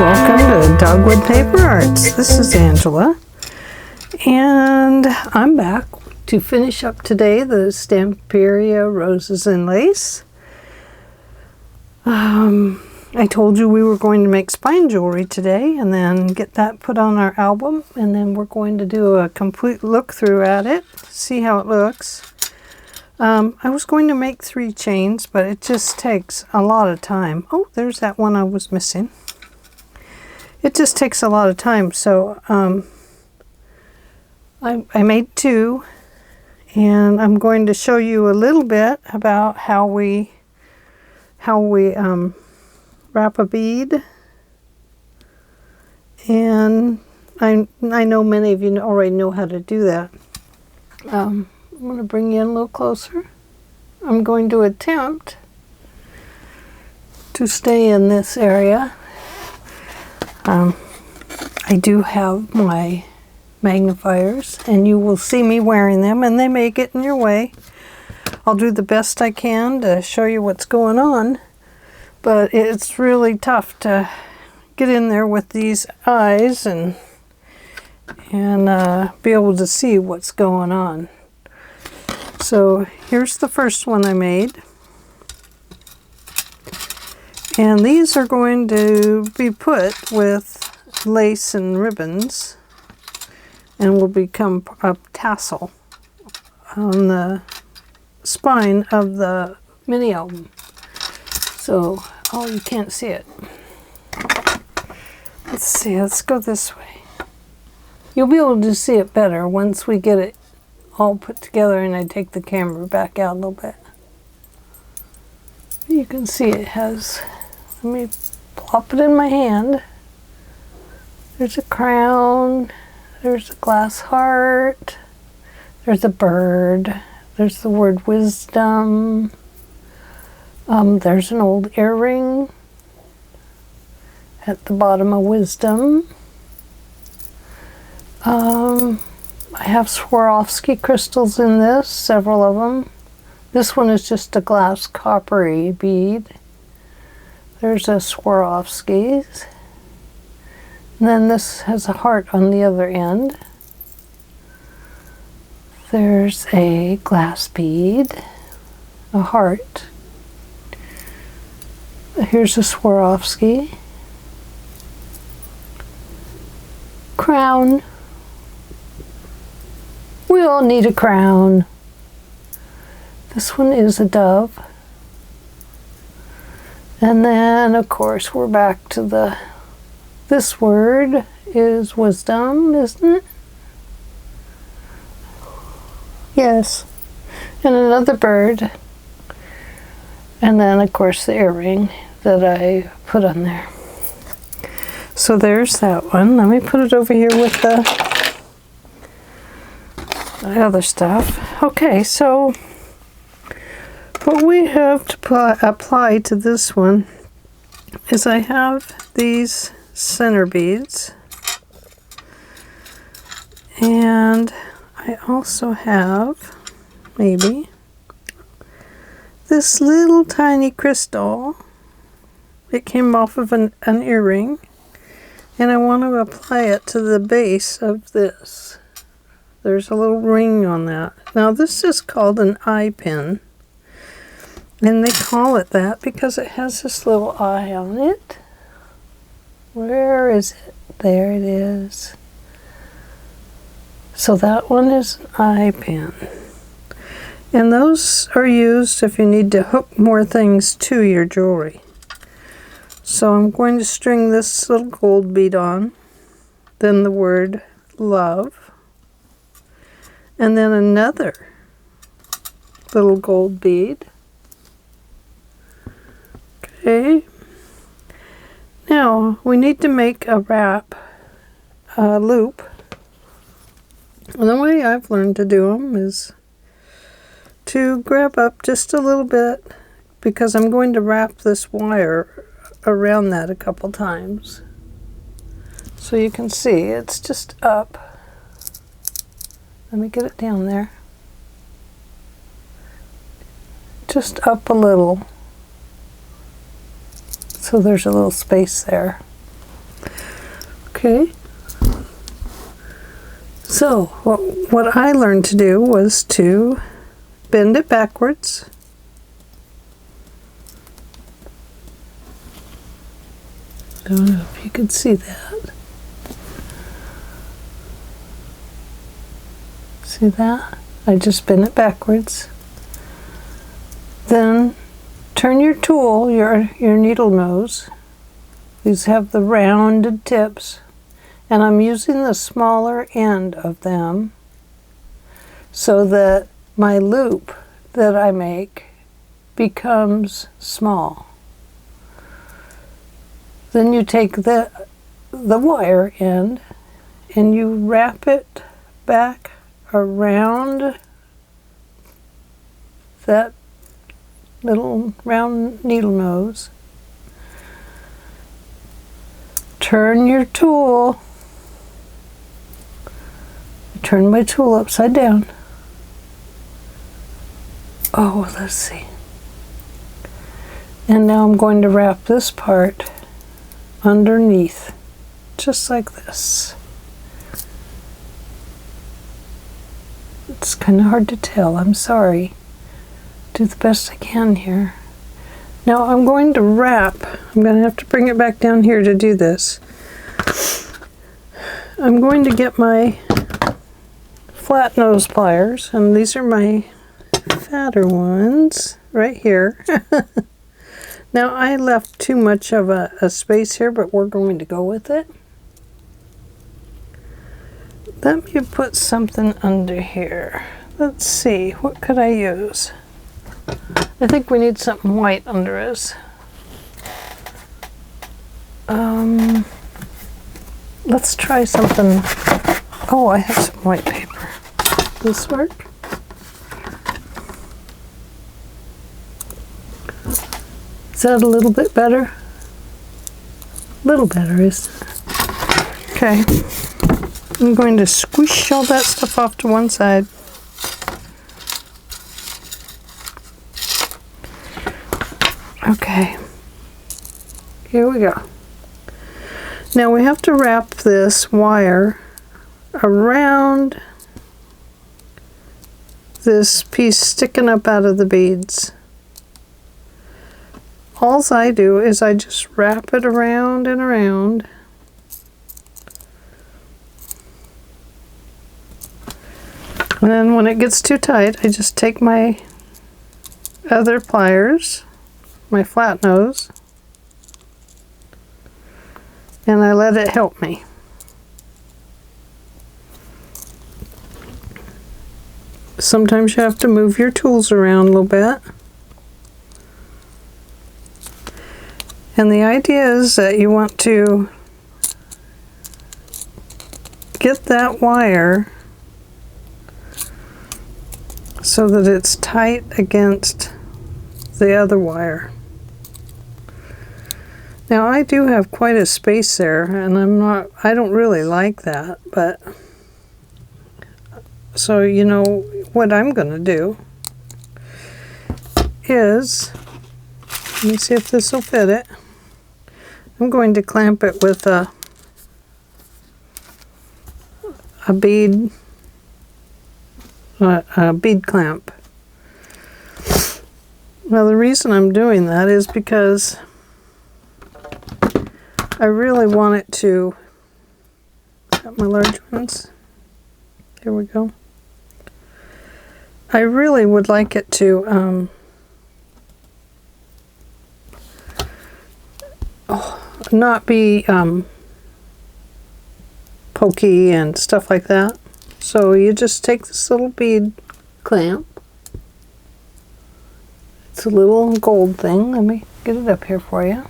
welcome to Dogwood Paper Arts. This is Angela, and I'm back to finish up today the Stamperia Roses and Lace. I told you we were going to make spine jewelry today and then get that put on our album, and then we're going to do a complete look through at it, see how it looks. I was going to make 3 chains, but it just takes a lot of time. Oh, there's that one I was missing. It just takes a lot of time, so I made 2, and I'm going to show you a little bit about how we wrap a bead. And I know many of you already know how to do that. I'm going to bring you in a little closer. I'm going to attempt to stay in this area. I do have my magnifiers, and you will see me wearing them, and they may get in your way. I'll do the best I can to show you what's going on, but it's really tough to get in there with these eyes and be able to see what's going on. So here's the first one I made. And these are going to be put with lace and ribbons and will become a tassel on the spine of the mini album. So, oh, you can't see it. Let's see, let's go this way. You'll be able to see it better once we get it all put together and I take the camera back out a little bit. You can see it has, let me plop it in my hand. There's a crown, there's a glass heart, there's a bird, there's the word wisdom, there's an old earring at the bottom of wisdom. I have Swarovski crystals in this, several of them. This one is just a glass coppery bead. There's a Swarovski's. And then this has a heart on the other end. There's a glass bead, a heart. Here's a Swarovski. Crown. We all need a crown. This one is a dove. And then, of course, we're back to this word is wisdom, isn't it? Yes. And another bird. And then, of course, the earring that I put on there. So there's that one. Let me put it over here with the other stuff. Okay, so what we have to apply to this one is I have these center beads, and I also have maybe this little tiny crystal. It came off of an earring, and I want to apply it to the base of this. There's a little ring on that. Now this is called an eye pin, and they call it that because it has this little eye on it. Where is it? There it is. So that one is an eye pin. And those are used if you need to hook more things to your jewelry. So I'm going to string this little gold bead on, then the word love, and then another little gold bead. Okay. Now we need to make a wrap loop. And the way I've learned to do them is to grab up just a little bit, because I'm going to wrap this wire around that a couple times. So you can see it's just up. Let me get it down there. Just up a little. So there's a little space there. Okay. So what I learned to do was to bend it backwards. I don't know if you can see that. See that? I just bent it backwards. Then turn your tool, your needle nose. These have the rounded tips, and I'm using the smaller end of them so that my loop that I make becomes small. Then you take the wire end and you wrap it back around that little round needle nose. Turn your tool. Turn my tool upside down. Oh, let's see. And now I'm going to wrap this part underneath, just like this. It's kind of hard to tell, I'm sorry. Do the best I can here. Now I'm going to wrap, I'm going to have to bring it back down here to do this. I'm going to get my flat nose pliers, and these are my fatter ones right here. Now I left too much of a space here, but we're going to go with it. Let me put something under here. Let's see, what could I use? I think we need something white under us. Let's try something. Oh, I have some white paper. This work? Is that a little bit better? A little better, isn't it? Okay. I'm going to squish all that stuff off to one side. Okay. Here we go. Now we have to wrap this wire around this piece sticking up out of the beads. All I do is I just wrap it around and around. And then when it gets too tight, I just take my other pliers, my flat nose, and I let it help me. Sometimes you have to move your tools around a little bit. And the idea is that you want to get that wire so that it's tight against the other wire. Now I do have quite a space there, and I don't really like that, but so you know what I'm going to do is, let me see if this will fit it. I'm going to clamp it with a bead clamp. Now the reason I'm doing that is because I really want it to, got my large ones, there we go. I really would like it to not be pokey and stuff like that. So you just take this little bead clamp. It's a little gold thing. Let me get it up here for you.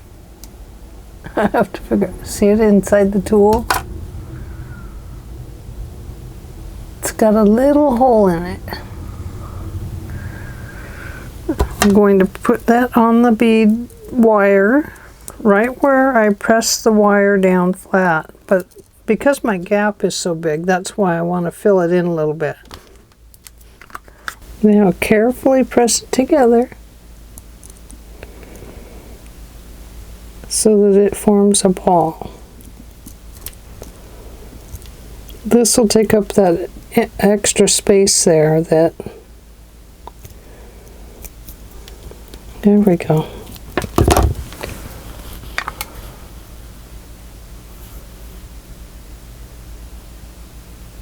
I have to see it inside the tool. It's got a little hole in it. I'm going to put that on the bead wire right where I press the wire down flat, but because my gap is so big, that's why I want to fill it in a little bit. Now carefully press it together so that it forms a ball. this will take up that extra space there. There we go.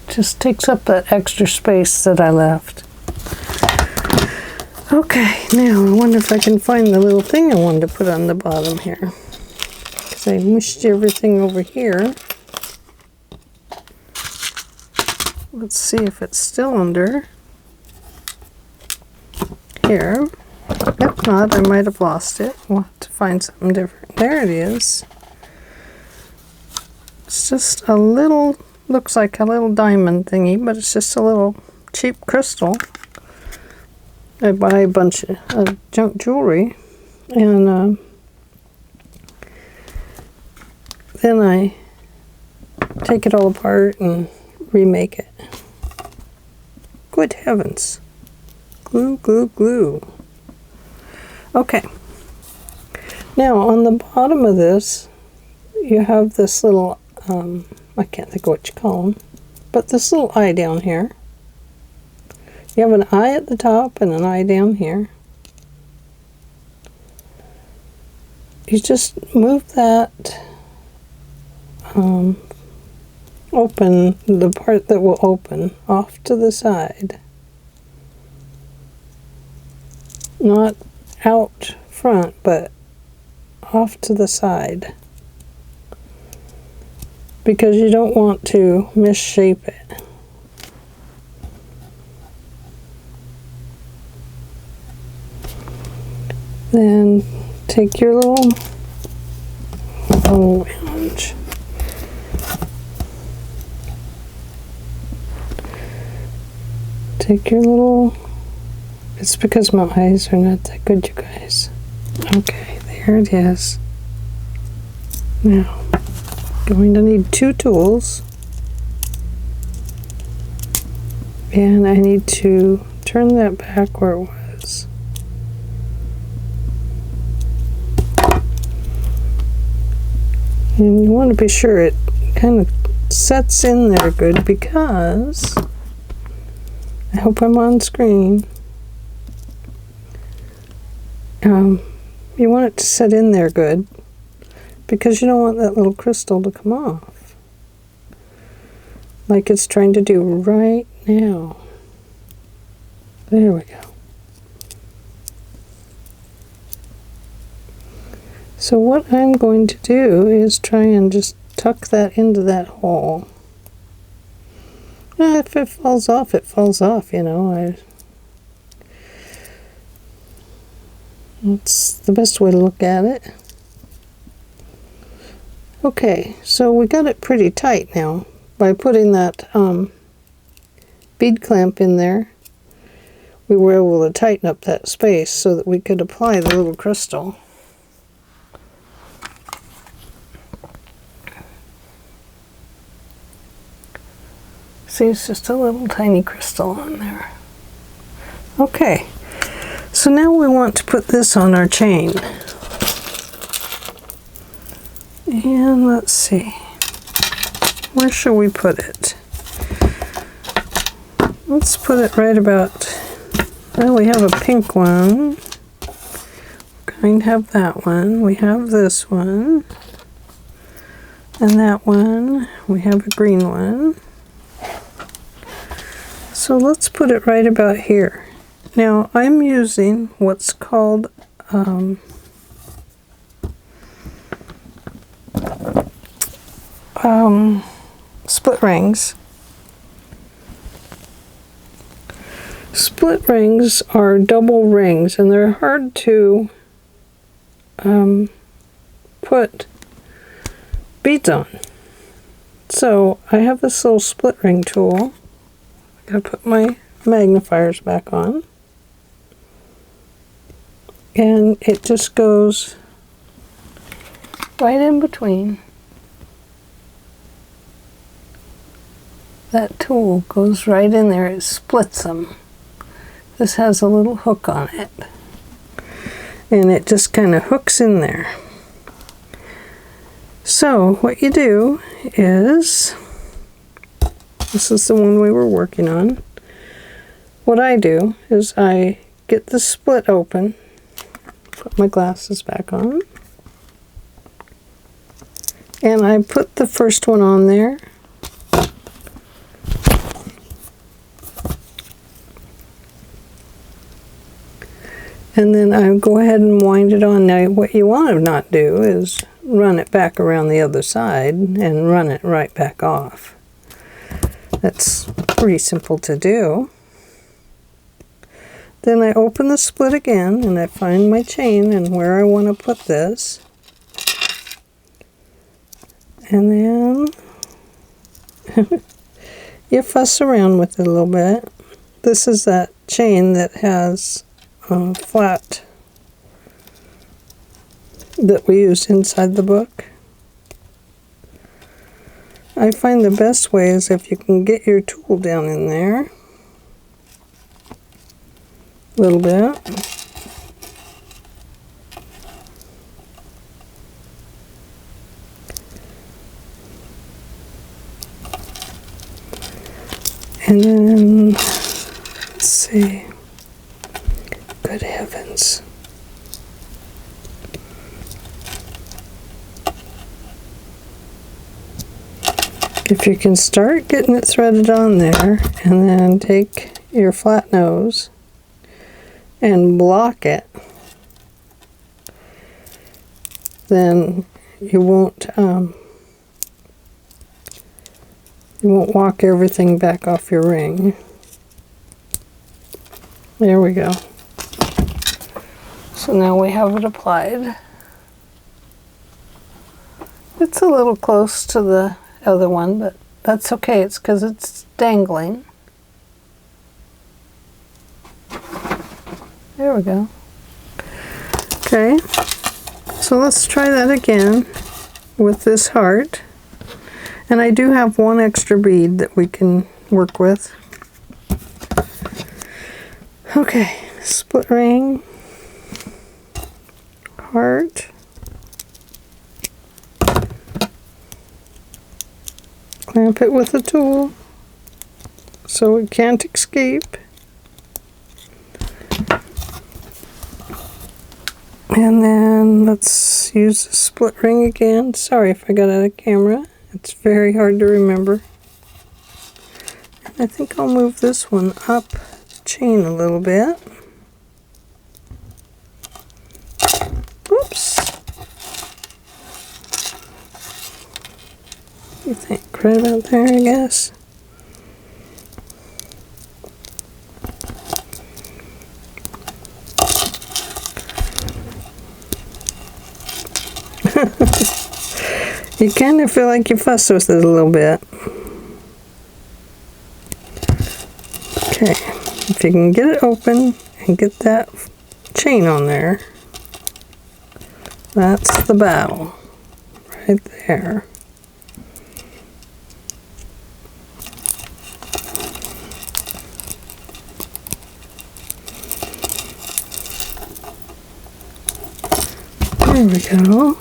Just takes up that extra space that I left. Okay, now I wonder if I can find the little thing I wanted to put on the bottom here. Because I mushed everything over here. Let's see if it's still under here. If not, I might have lost it. We'll have to find something different. There it is. It's just a little, looks like a little diamond thingy, but it's just a little cheap crystal. I buy a bunch of junk jewelry, and then I take it all apart and remake it. Good heavens. Glue, glue, glue. Okay. Now, on the bottom of this, you have this little, I can't think of what you call them, but this little eye down here. You have an eye at the top and an eye down here. You just move that, open, the part that will open, off to the side. Not out front, but off to the side. Because you don't want to misshape it. Then take your little orange. Take your little, it's because my eyes are not that good, you guys. Okay, there it is. Now, going to need 2 tools. And I need to turn that back where it was. And you want to be sure it kind of sets in there good, because I hope I'm on screen. You want it to set in there good, because you don't want that little crystal to come off like it's trying to do right now. There we go. So what I'm going to do is try and just tuck that into that hole. If it falls off, it falls off, you know. That's the best way to look at it. Okay, so we got it pretty tight now. By putting that bead clamp in there, we were able to tighten up that space so that we could apply the little crystal. See, it's just a little tiny crystal on there. Okay, so now we want to put this on our chain. And let's see, where shall we put it? Let's put it right about, well, we have a pink one. We're going to have that one. We have this one. And that one. We have a green one. So let's put it right about here. Now I'm using what's called split rings. Split rings are double rings, and they're hard to put beads on. So I have this little split ring tool. I gotta put my magnifiers back on, and it just goes right in between. That tool goes right in there, it splits them. This has a little hook on it, and it just kind of hooks in there. So what you do is This is the one we were working on. What I do is I get the split open, put my glasses back on, and I put the first one on there. And then I go ahead and wind it on. Now what you want to not do is run it back around the other side and run it right back off. That's pretty simple to do. Then I open the split again and I find my chain and where I want to put this. And then you fuss around with it a little bit. This is that chain that has flat that we used inside the book. I find the best way is if you can get your tool down in there a little bit. And then, let's see. Good heavens. If you can start getting it threaded on there, and then take your flat nose and block it, then you won't walk everything back off your ring. There we go. So now we have it applied. It's a little close to the other one, but that's okay. It's because it's dangling. There we go. Okay, so let's try that again with this heart. And I do have one extra bead that we can work with. Okay, split ring, heart, clamp it with a tool so it can't escape. And then let's use the split ring again. Sorry if I got out of camera. It's very hard to remember. And I think I'll move this one up the chain a little bit. Oops. You think right about there, I guess. You kind of feel like you fuss with it a little bit. Okay, if you can get it open and get that chain on there, that's the battle right there. There we go.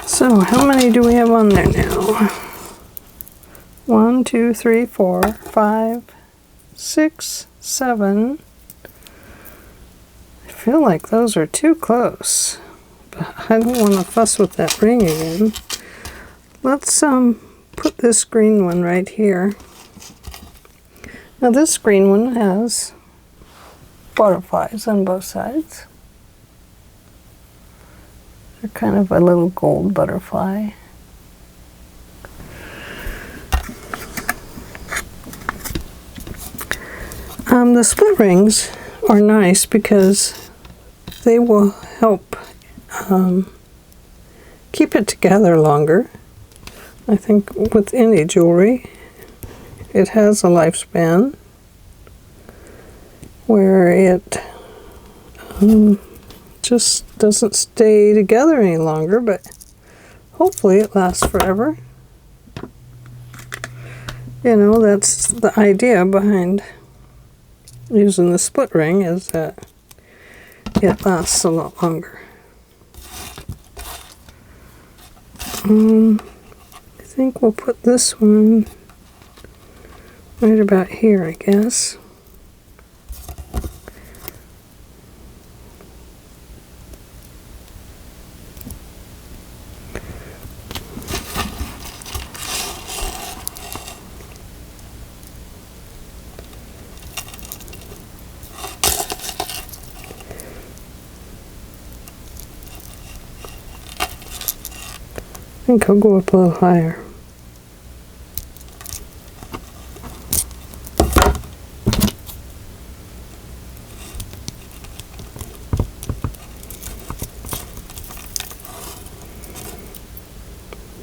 So how many do we have on there now? 1, 2, 3, 4, 5, 6, 7. I feel like those are too close, but I don't want to fuss with that ring again. Let's put this green one right here. Now this green one has butterflies on both sides. They're kind of a little gold butterfly. The split rings are nice because they will help keep it together longer. I think with any jewelry, it has a lifespan where it just doesn't stay together any longer, but hopefully it lasts forever. You know, that's the idea behind using the split ring, is that it lasts a lot longer. I think we'll put this one right about here, I guess. I think I'll go up a little higher.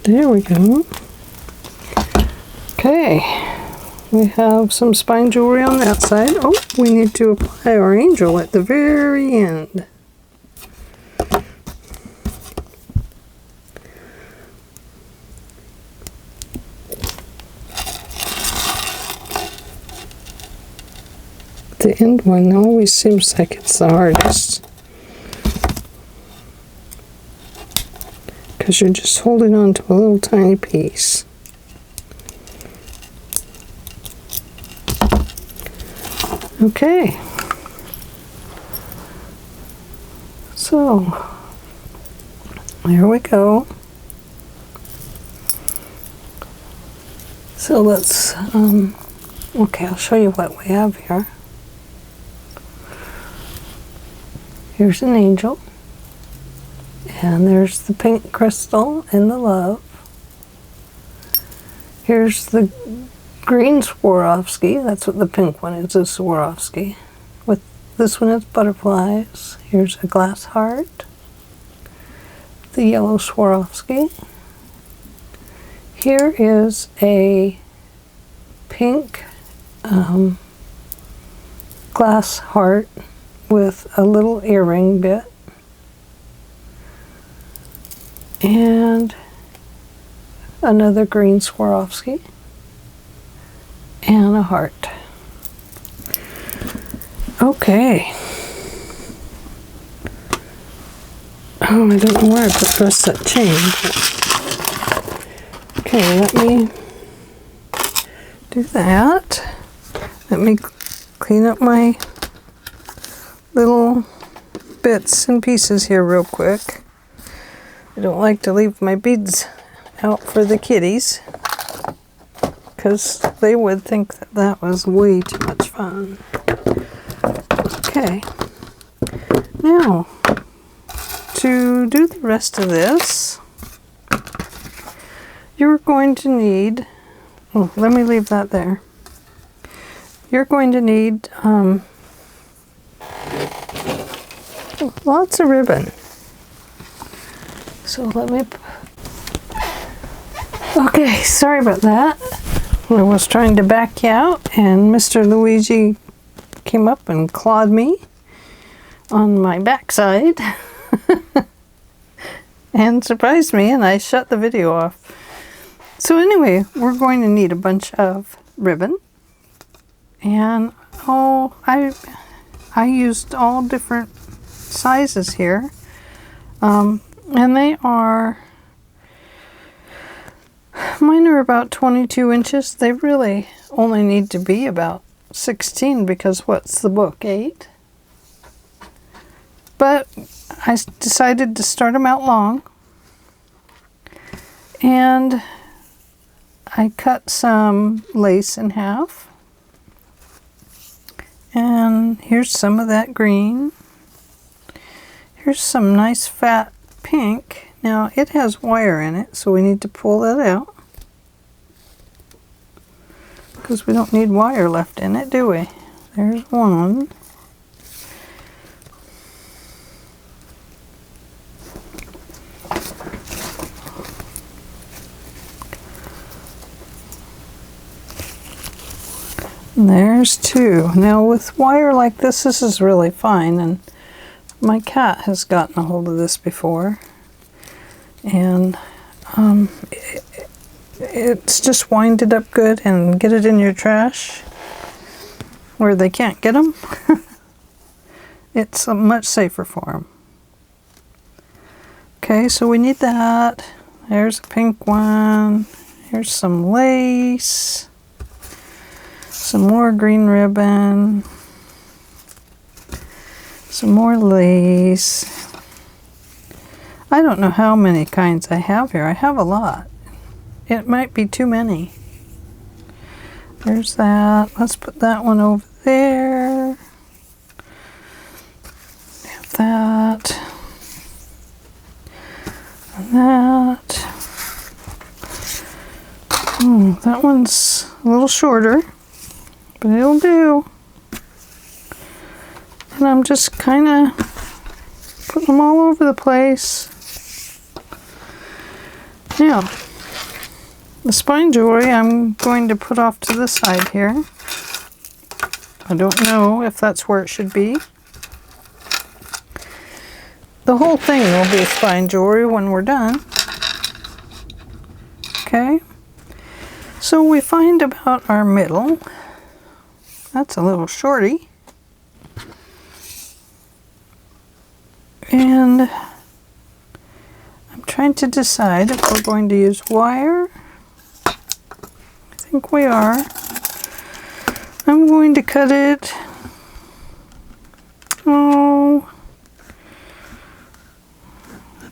There we go. Okay, we have some spine jewelry on that side. Oh, we need to apply our angel at the very end. The end one always seems like it's the hardest, because you're just holding on to a little tiny piece. Okay, so there we go. So let's, okay, I'll show you what we have here. Here's an angel, and there's the pink crystal and the love. Here's the green Swarovski, that's what the pink one is, a Swarovski. With this one is butterflies. Here's a glass heart, the yellow Swarovski. Here is a pink glass heart with a little earring bit, and another green Swarovski, and a heart. Okay. Oh, I don't know where I put the rest of that chain. Okay, let me do that. Let me clean up my little bits and pieces here real quick. I don't like to leave my beads out for the kitties, because they would think that that was way too much fun. Okay, now to do the rest of this, you're going to need, oh, let me leave that there. You're going to need lots of ribbon. So let me, okay, sorry about that. I was trying to back you out, and Mr. Luigi came up and clawed me on my backside and surprised me, and I shut the video off. So anyway, we're going to need a bunch of ribbon, and oh, I used all different sizes here, and they are, mine are about 22 inches. They really only need to be about 16, because what's the book, 8? But I decided to start them out long, and I cut some lace in half, and here's some of that green. Here's some nice fat pink. Now it has wire in it, so we need to pull that out, because we don't need wire left in it, do we? There's one. And there's two. Now with wire like this is really fine, and my cat has gotten a hold of this before, and it's just wind it up good and get it in your trash where they can't get them. It's much safer for them. Okay, so we need that. There's a pink one. Here's some lace, some more green ribbon, some more lace. I don't know how many kinds I have here. I have a lot. It might be too many. There's that. Let's put that one over there. Have that. And that. That one's a little shorter, but it'll do. And I'm just kind of putting them all over the place. Now, the spine jewelry I'm going to put off to the side here. I don't know if that's where it should be. The whole thing will be spine jewelry when we're done. Okay. So we find about our middle. That's a little shorty. And I'm trying to decide if we're going to use wire. I think we are. I'm going to cut it,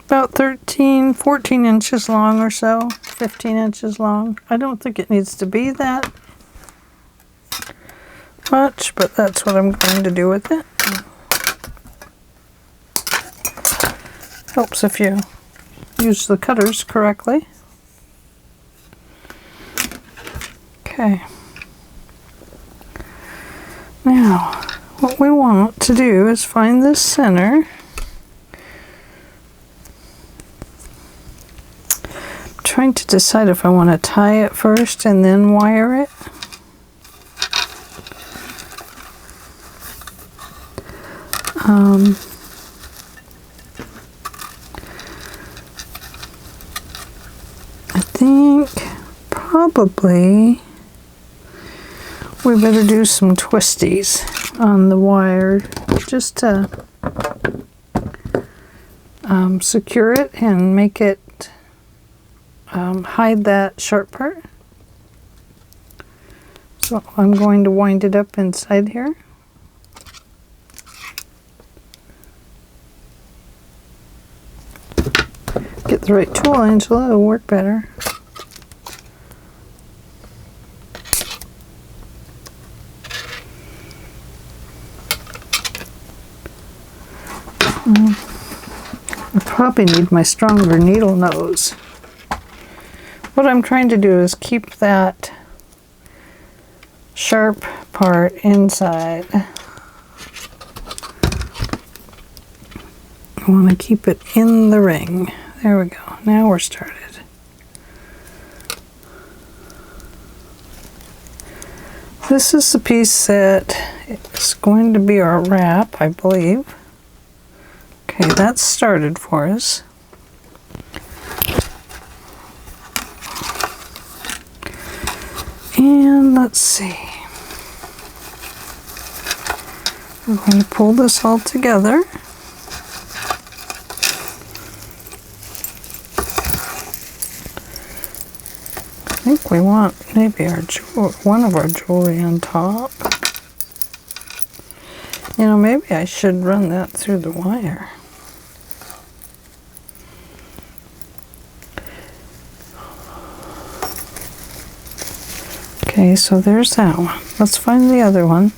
about 13, 14 inches long or so, 15 inches long. I don't think it needs to be that much, but that's what I'm going to do with it. Helps if you use the cutters correctly. Okay. Now, what we want to do is find this center. I'm trying to decide if I want to tie it first and then wire it. I think probably we better do some twisties on the wire just to secure it and make it hide that sharp part. So I'm going to wind it up inside here. Get the right tool, Angela, it'll work better. I probably need my stronger needle nose. What I'm trying to do is keep that sharp part inside. I want to keep it in the ring. There we go. Now we're started. This is the piece that is going to be our wrap, I believe. Okay, that's started for us. And let's see. We're going to pull this all together. I think we want maybe our one of our jewelry on top. You know, maybe I should run that through the wire. Okay, so there's that one. Let's find the other one.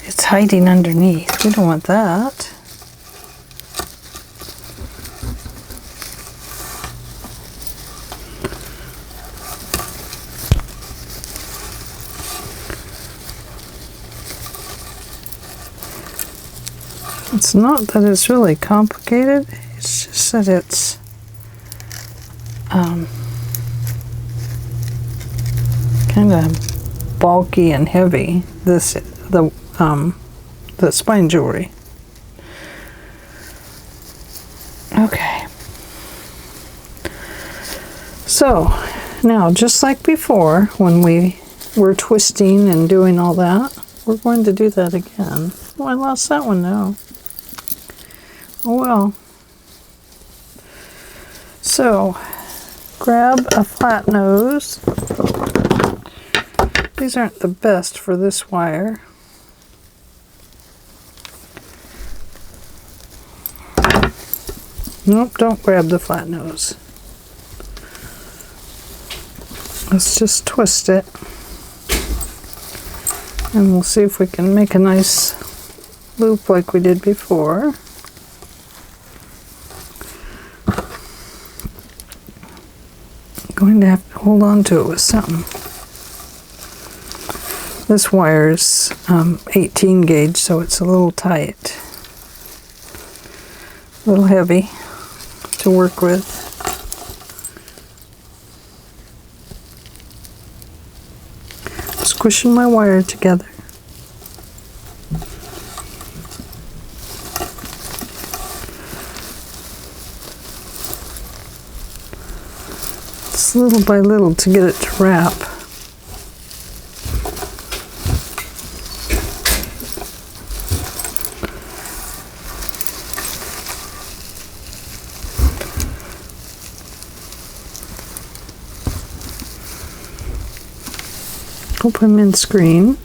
It's hiding underneath. We don't want that. It's not that it's really complicated, it's just that it's kind of bulky and heavy, the spine jewelry. Okay. So, now just like before, when we were twisting and doing all that, we're going to do that again. Oh, I lost that one now. Oh well. So, grab a flat nose. These aren't the best for this wire. Nope, don't grab the flat nose. Let's just twist it. And we'll see if we can make a nice loop like we did before. I'm going to have to hold on to it with something. This wire is 18 gauge, so it's a little tight. A little heavy to work with. Squishing my wire together. It's little by little to get it to wrap. Hope I'm in screen.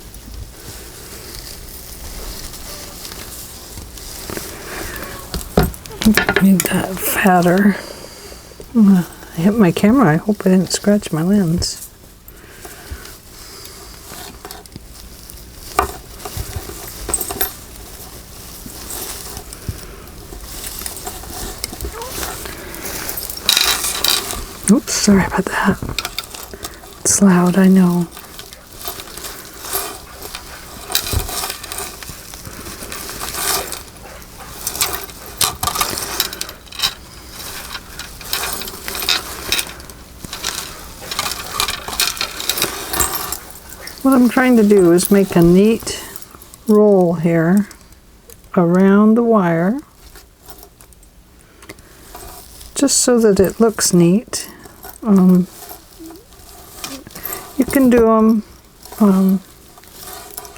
Need that fatter. I hit my camera. I hope I didn't scratch my lens. Oops, sorry about that. It's loud, I know. What I'm trying to do is make a neat roll here around the wire, just so that it looks neat. You can do them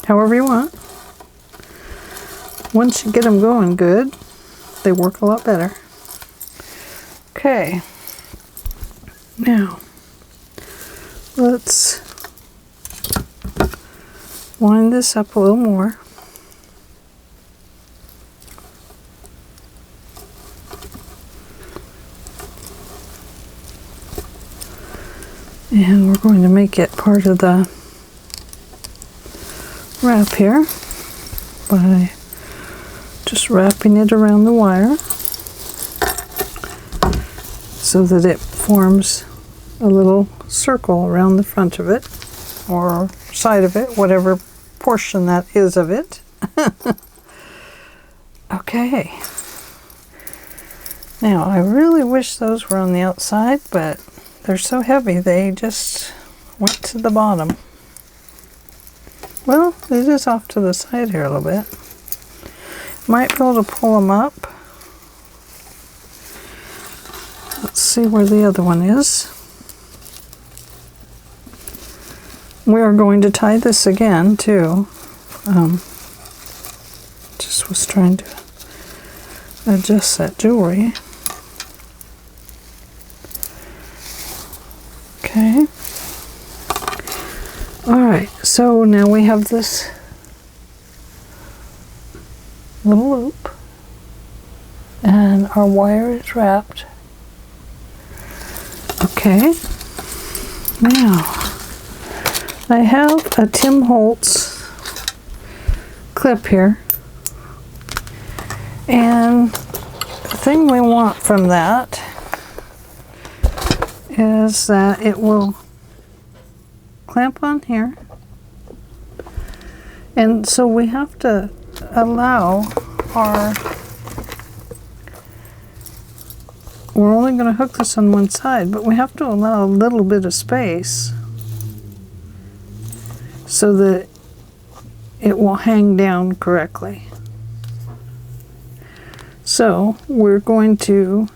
however you want. Once you get them going good, they work a lot better. Okay, now let's wind this up a little more. And we're going to make it part of the wrap here by just wrapping it around the wire so that it forms a little circle around the front of it, or side of it, whatever portion that is of it. Okay. Now, I really wish those were on the outside, but they're so heavy they just went to the bottom. Well, it is off to the side here a little bit. Might be able to pull them up. Let's see where the other one is. We are going to tie this again too. Just was trying to adjust that jewelry. Okay. Alright, so now we have this little loop and our wire is wrapped. Okay. Now I have a Tim Holtz clip here, and the thing we want from that is that it will clamp on here, and so we have to allow we're only going to hook this on one side, but we have to allow a little bit of space so that it will hang down correctly. So we're going to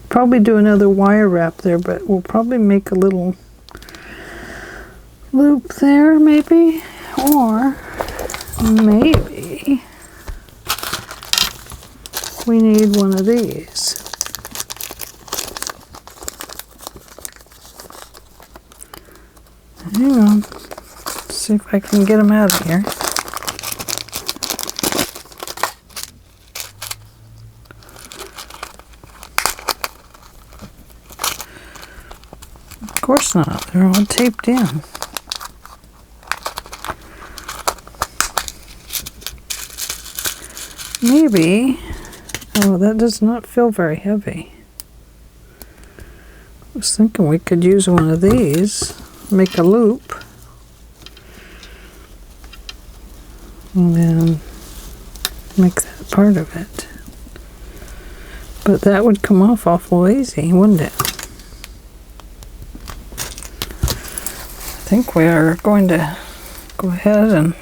probably do another wire wrap there, but we'll probably make a little loop there maybe, or maybe we need one of these. Hang on. Let's see if I can get them out of here. Of course not. They're all taped in. Maybe. Oh, that does not feel very heavy. I was thinking we could use one of these, make a loop, and then make that part of it. But that would come off awful easy, wouldn't it? I think we are going to go ahead and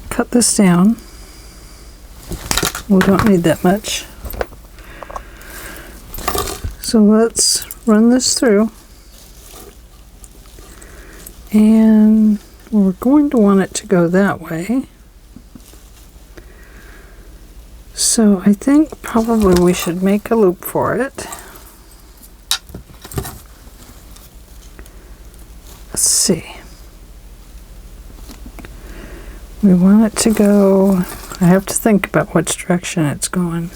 cut this down. We don't need that much. So let's run this through. And we're going to want it to go that way. So I think probably we should make a loop for it. Let's see. We want it to go, I have to think about which direction it's going.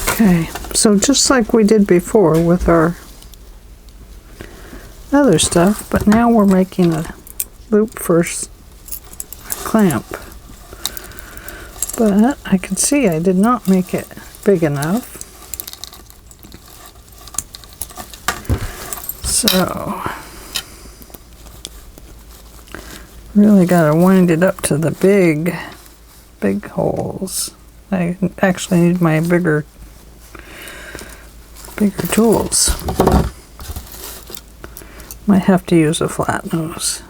Okay, so just like we did before with our other stuff, but now we're making a loop for a clamp. But I can see I did not make it big enough. So really got to wind it up to the big holes. I actually need my bigger tools. Might have to use a flat nose.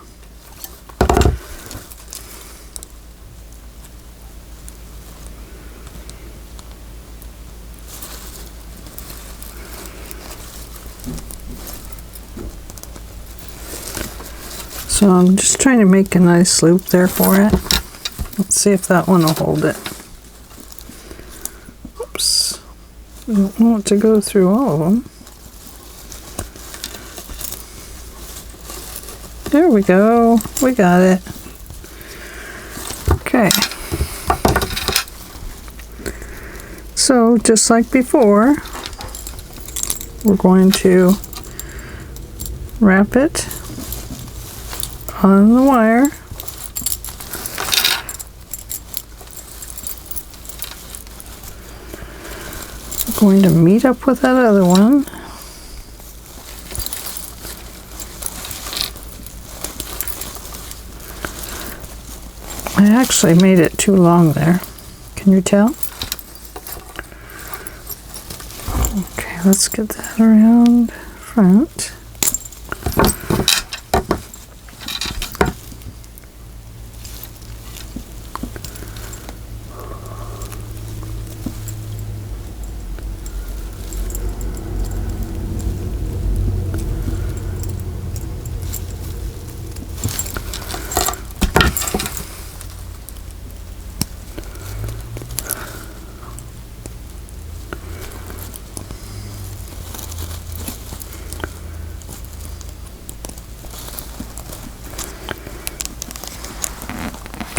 So I'm just trying to make a nice loop there for it. Let's see if that one will hold it. Oops. I don't want to go through all of them. There we go. We got it. Okay. So just like before, we're going to wrap it on the wire. We're going to meet up with that other one. I actually made it too long there. Can you tell? Okay, let's get that around front.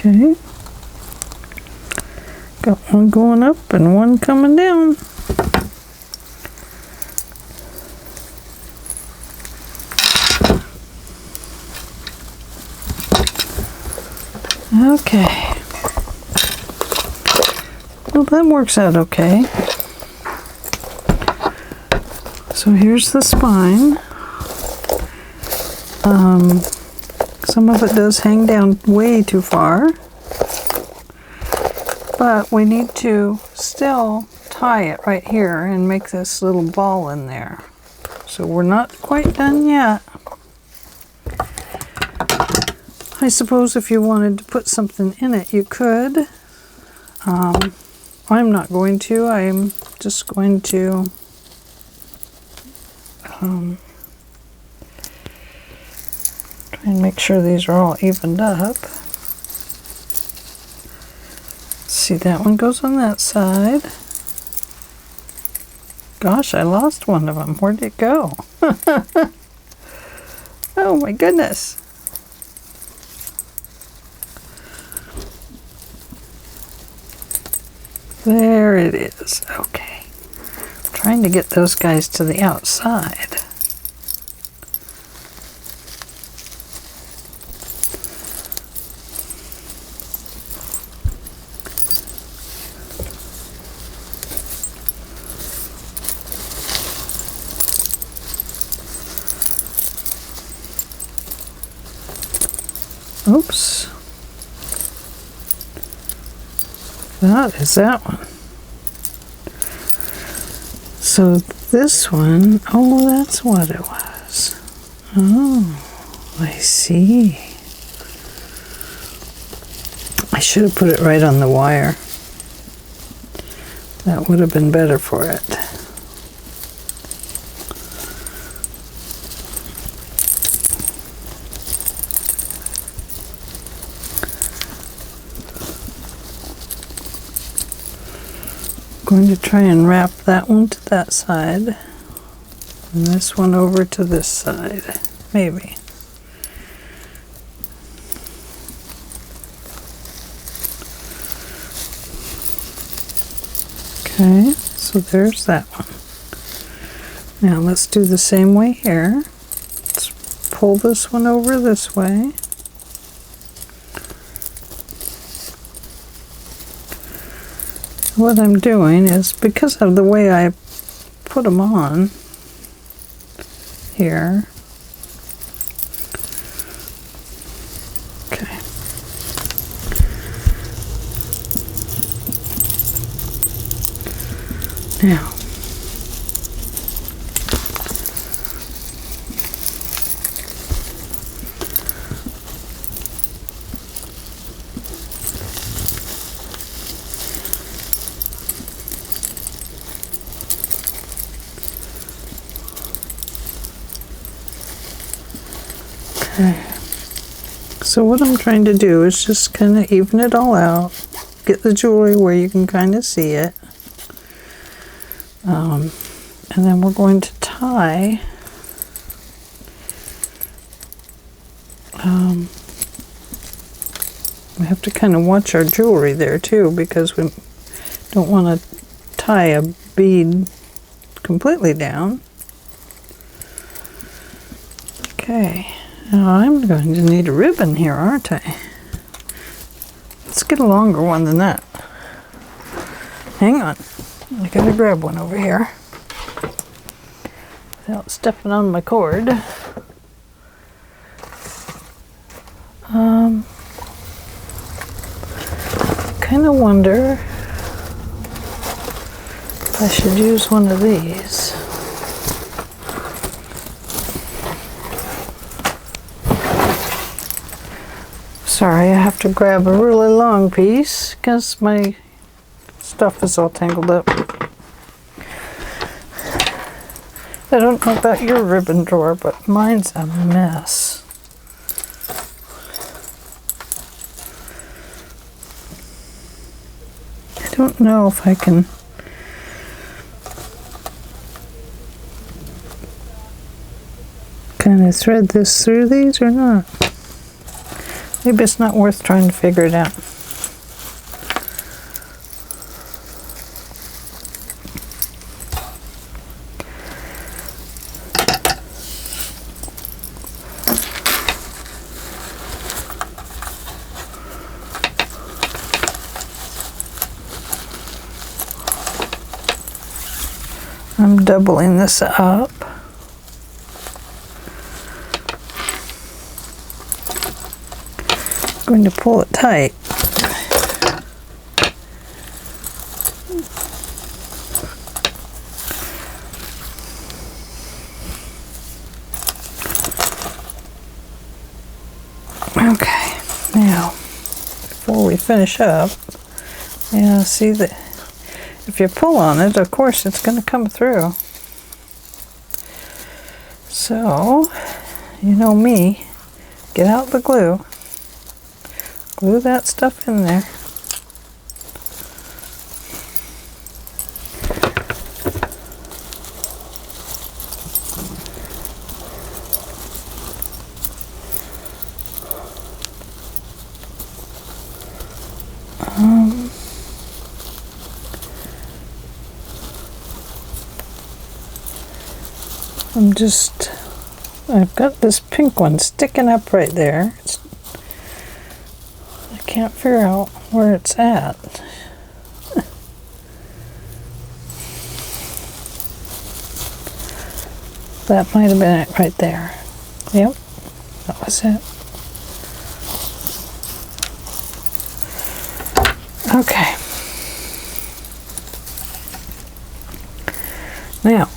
Okay, got one going up and one coming down. Okay, well that works out okay. So here's the spine. Some of it does hang down way too far, but we need to still tie it right here and make this little ball in there. So we're not quite done yet. I suppose if you wanted to put something in it, you could. I'm not going to. I'm just going to try and make sure these are all evened up. See, that one goes on that side. Gosh, I lost one of them. Where'd it go? Oh my goodness. There it is. Okay. I'm trying to get those guys to the outside. Oops. That is that one. So this one, oh, that's what it was. Oh, I see. I should have put it right on the wire. That would have been better for it. Going to try and wrap that one to that side and this one over to this side, maybe. Okay, so there's that one. Now let's do the same way here. Let's pull this one over this way. What I'm doing is, because of the way I put them on here, okay. Now, so what I'm trying to do is just kind of even it all out, get the jewelry where you can kind of see it, and then we're going to tie we have to kind of watch our jewelry there too, because we don't want to tie a bead completely down. Okay. Now I'm going to need a ribbon here, aren't I? Let's get a longer one than that. Hang on. I gotta grab one over here without stepping on my cord. Kind of wonder if I should use one of these. Sorry, I have to grab a really long piece because my stuff is all tangled up. I don't know about your ribbon drawer, but mine's a mess. I don't know if I can kind of thread this through these or not. Maybe it's not worth trying to figure it out. I'm doubling this up. Going to pull it tight. Okay. Now, before we finish up, yeah, see that if you pull on it, of course, it's going to come through. So, you know me, get out the glue, glue that stuff in there. I've got this pink one sticking up right there. I can't figure out where it's at. That might have been it right there. Yep, that was it. Okay. Now,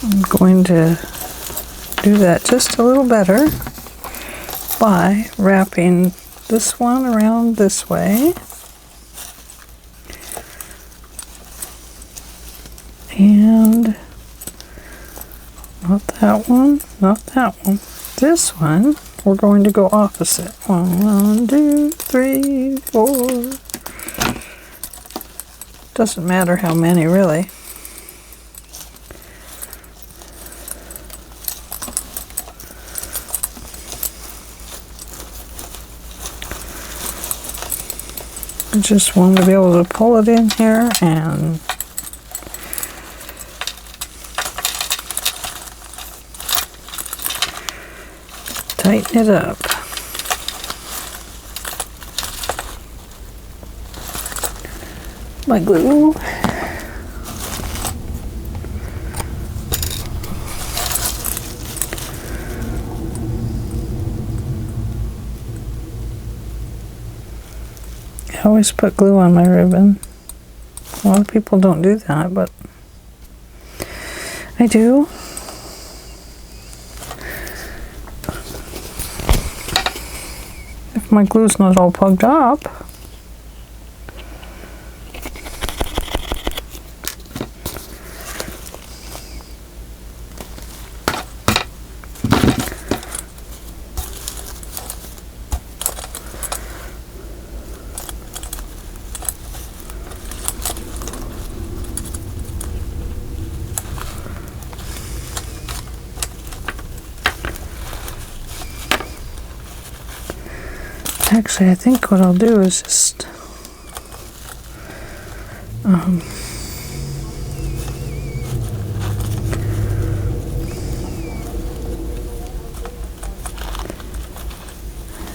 I'm going to do that just a little better by wrapping this one around this way and not that one, not that one. This one we're going to go opposite. 1, 2, 3, 4. Doesn't matter how many really. I just want to be able to pull it in here and tighten it up. My glue. I always put glue on my ribbon. A lot of people don't do that, but I do. If my glue's not all plugged up. Actually, I think what I'll do is just I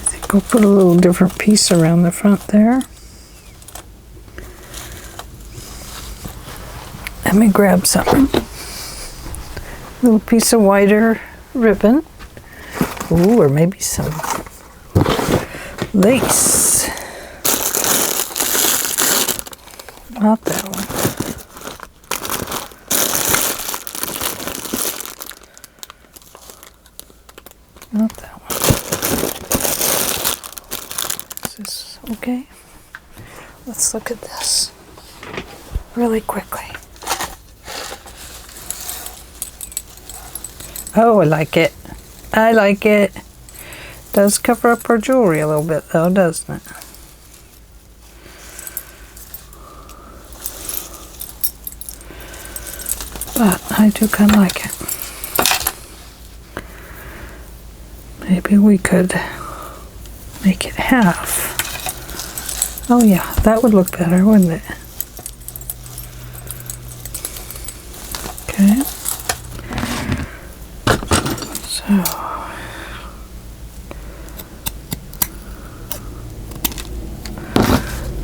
think I'll put a little different piece around the front there. Let me grab something. A little piece of wider ribbon. Ooh, or maybe some lace. Not that one. Not that one. Is this okay? Let's look at this really quickly. Oh, I like it. I like it. Does cover up our jewelry a little bit though, doesn't it? But I do kind of like it. Maybe we could make it half. Oh yeah, that would look better, wouldn't it? Okay. So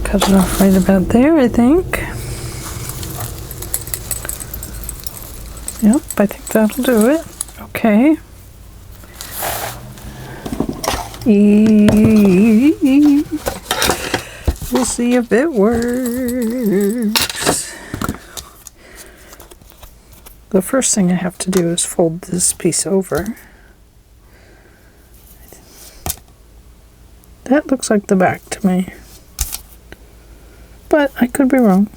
cut it off right about there, I think. Yep, I think that'll do it. Okay. We'll see if it works. The first thing I have to do is fold this piece over. That looks like the back to me, but I could be wrong.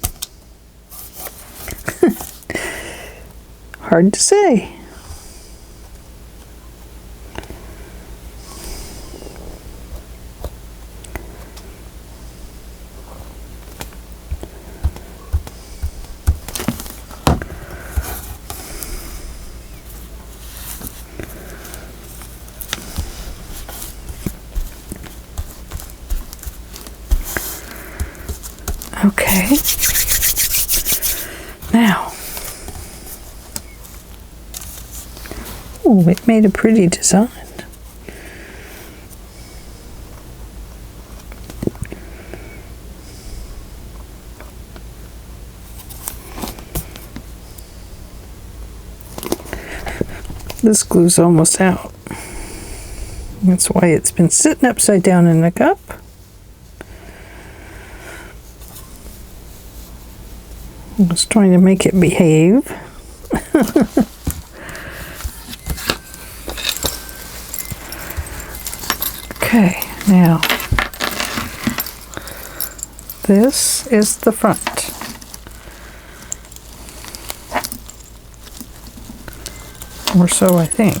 Hard to say. Okay, now, oh, it made a pretty design. This glue's almost out. That's why it's been sitting upside down in the cup. I was trying to make it behave. Okay, now this is the front. Or so I think.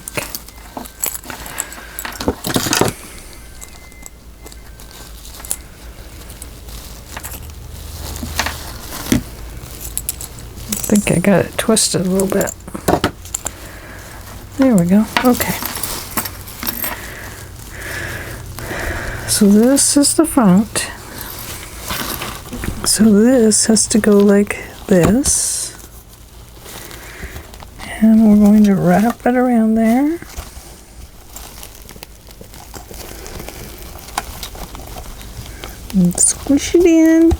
I think I got it twisted a little bit. There we go. Okay. So this is the front. So this has to go like this. And we're going to wrap it around there. And squish it in.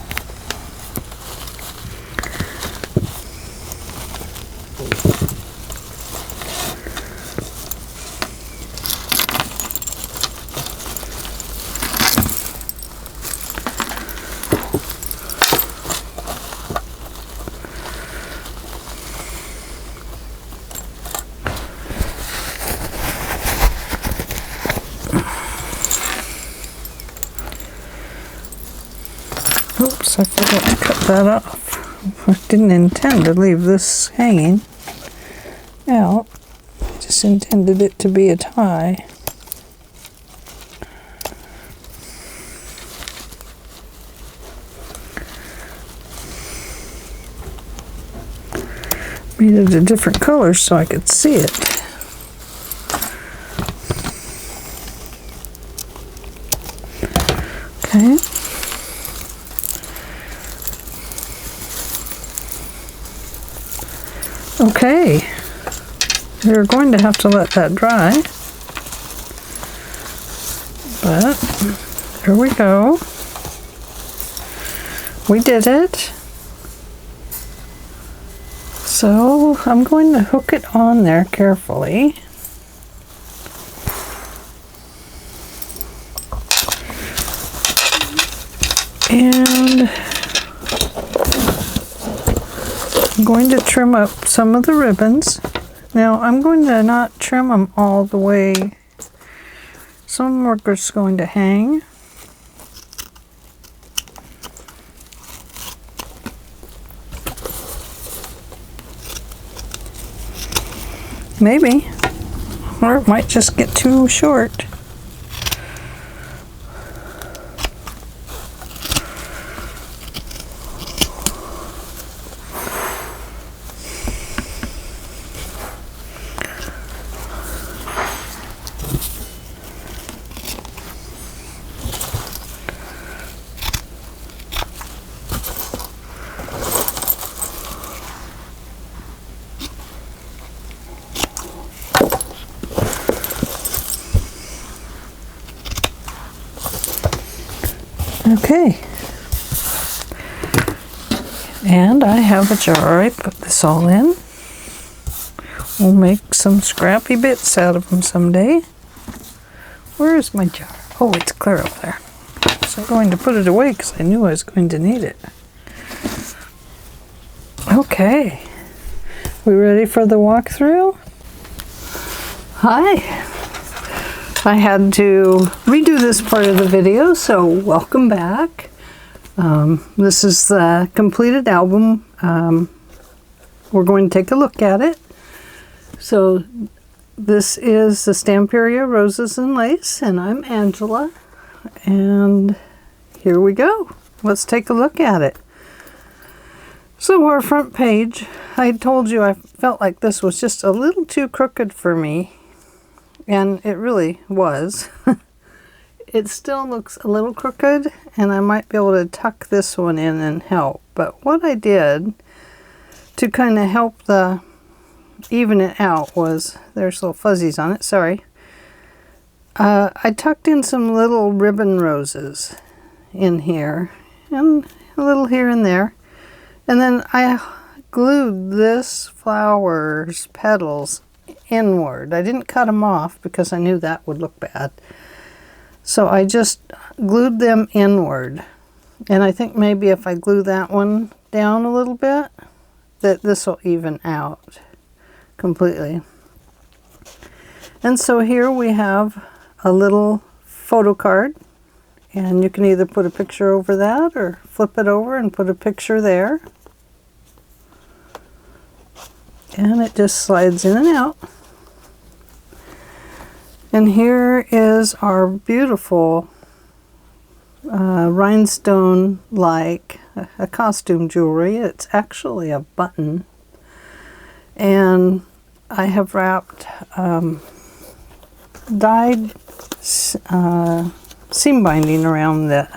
Oops, I forgot to cut that off. I didn't intend to leave this hanging out. I just intended it to be a tie. Made it a different color so I could see it. Okay. Okay, we're going to have to let that dry, but here we go. We did it. So I'm going to hook it on there carefully. And I'm going to trim up some of the ribbons. Now I'm going to not trim them all the way. Some are just going to hang. Maybe. Or it might just get too short. Okay, and I have a jar I put this all in. We'll make some scrappy bits out of them someday. Where is my jar? Oh, it's clear up there. So I'm going to put it away because I knew I was going to need it. Okay. We ready for the walkthrough? Hi. I had to redo this part of the video, so welcome back. This is the completed album. We're going to take a look at it. So this is the Stamperia Roses and Lace, and I'm Angela. And here we go. Let's take a look at it. So our front page, I told you I felt like this was just a little too crooked for me. And it really was. It still looks a little crooked, and I might be able to tuck this one in and help. But what I did to kind of help even it out was, there's little fuzzies on it, sorry. I tucked in some little ribbon roses in here, and a little here and there. And then I glued this flower's petals inward. I didn't cut them off because I knew that would look bad. So I just glued them inward. And I think maybe if I glue that one down a little bit, that this will even out completely. And so here we have a little photo card. And you can either put a picture over that or flip it over and put a picture there. And it just slides in and out. And here is our beautiful rhinestone-like a costume jewelry. It's actually a button. And I have wrapped dyed seam binding around the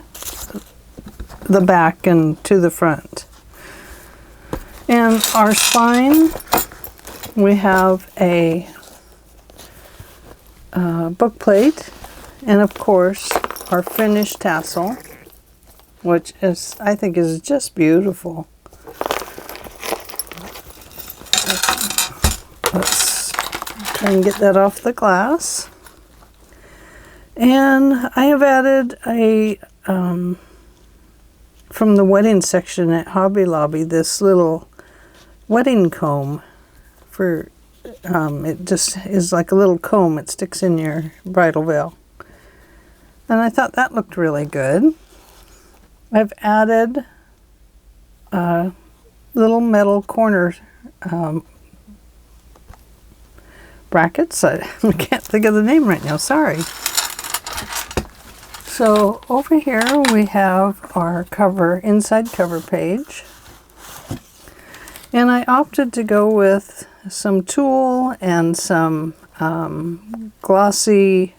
back and to the front. And our spine, we have a book plate, and of course our finished tassel, which is, I think, is just beautiful. Let's try and get that off the glass. And I have added a from the wedding section at Hobby Lobby, this little wedding comb for it just is like a little comb. It sticks in your bridal veil. And I thought that looked really good. I've added little metal corner brackets. I can't think of the name right now, sorry. So over here we have our inside cover page. And I opted to go with some tulle and some glossy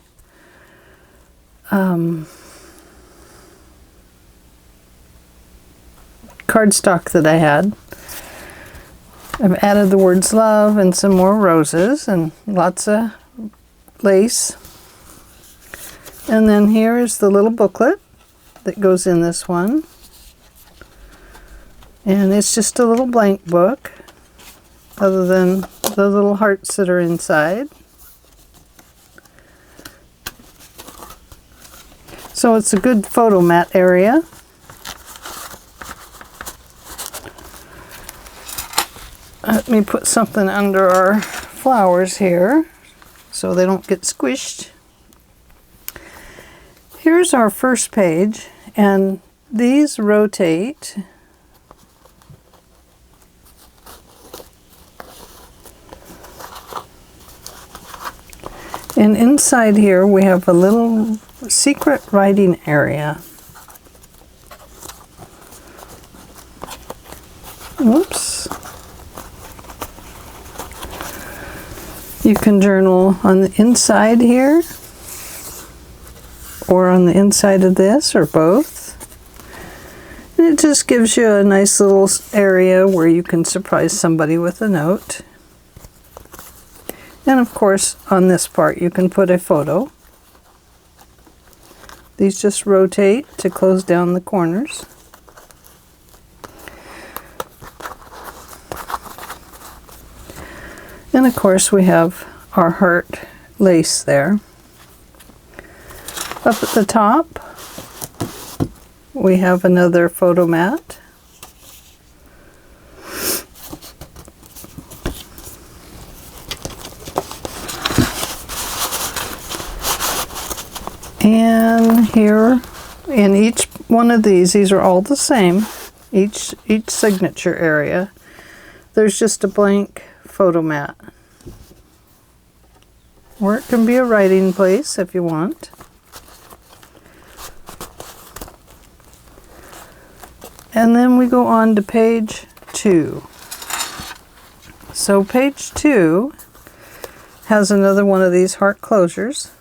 cardstock that I had. I've added the words love and some more roses and lots of lace. And then here is the little booklet that goes in this one. And it's just a little blank book, other than the little hearts that are inside. So it's a good photo mat area. Let me put something under our flowers here so they don't get squished. Here's our first page, and these rotate. And inside here we have a little secret writing area. Whoops. You can journal on the inside here, or on the inside of this, or both. And it just gives you a nice little area where you can surprise somebody with a note. And of course, on this part you can put a photo. These just rotate to close down the corners. And of course we have our heart lace there. Up at the top, we have another photo mat. And here, in each one of these are all the same, each signature area, there's just a blank photo mat. Or it can be a writing place if you want. And then we go on to page 2. So page 2 has another one of these heart closures.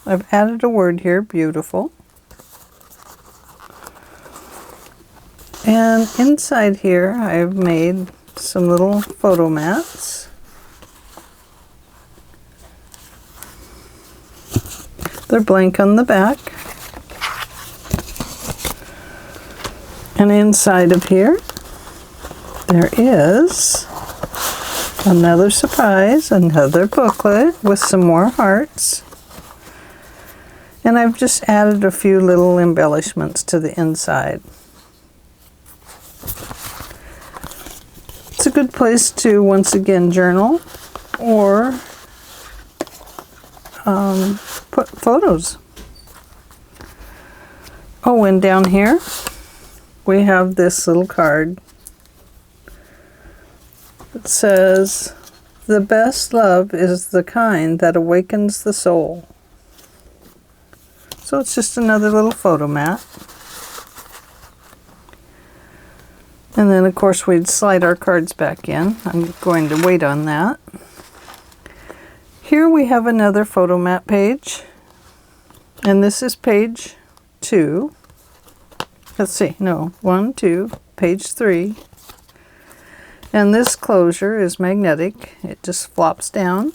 I've added a word here, beautiful. And inside here I've made some little photo mats. They're blank on the back. And inside of here there is another surprise, another booklet with some more hearts. And I've just added a few little embellishments to the inside. It's a good place to, once again, journal or put photos. Oh, and down here we have this little card. It says, "The best love is the kind that awakens the soul." So it's just another little photo mat. And then of course we'd slide our cards back in. I'm going to wait on that. Here we have another photo mat page. And this is page 2. Let's see, no, 1, 2, page 3. And this closure is magnetic. It just flops down.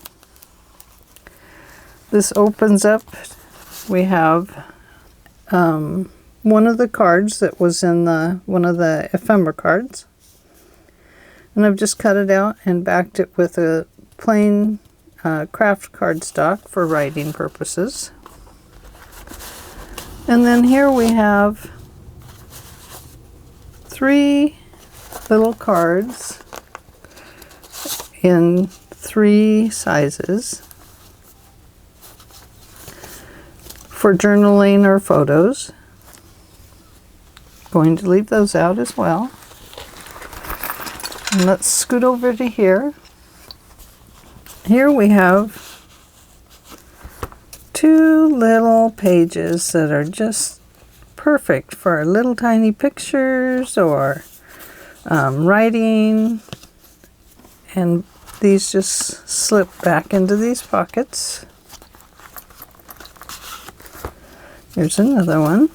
This opens up. We have one of the cards that was in one of the ephemera cards. And I've just cut it out and backed it with a plain craft cardstock for writing purposes. And then here we have 3 little cards in 3 sizes for journaling or photos. Going to leave those out as well. And let's scoot over to here. Here we have 2 little pages that are just perfect for little tiny pictures or writing. And these just slip back into these pockets. Here's another one.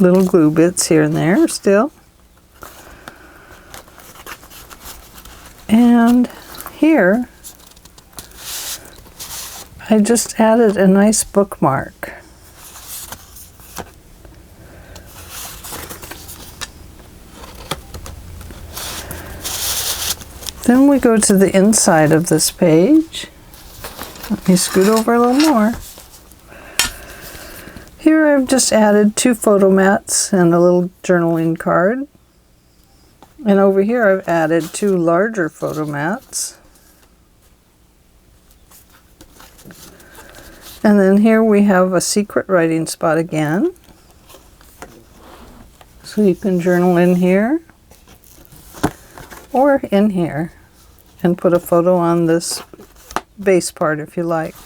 Little glue bits here and there still. And here I just added a nice bookmark. Then we go to the inside of this page. Let me scoot over a little more. Here I've just added 2 photo mats and a little journaling card. And over here I've added 2 larger photo mats. And then here we have a secret writing spot again. So you can journal in here or in here and put a photo on this base part if you like.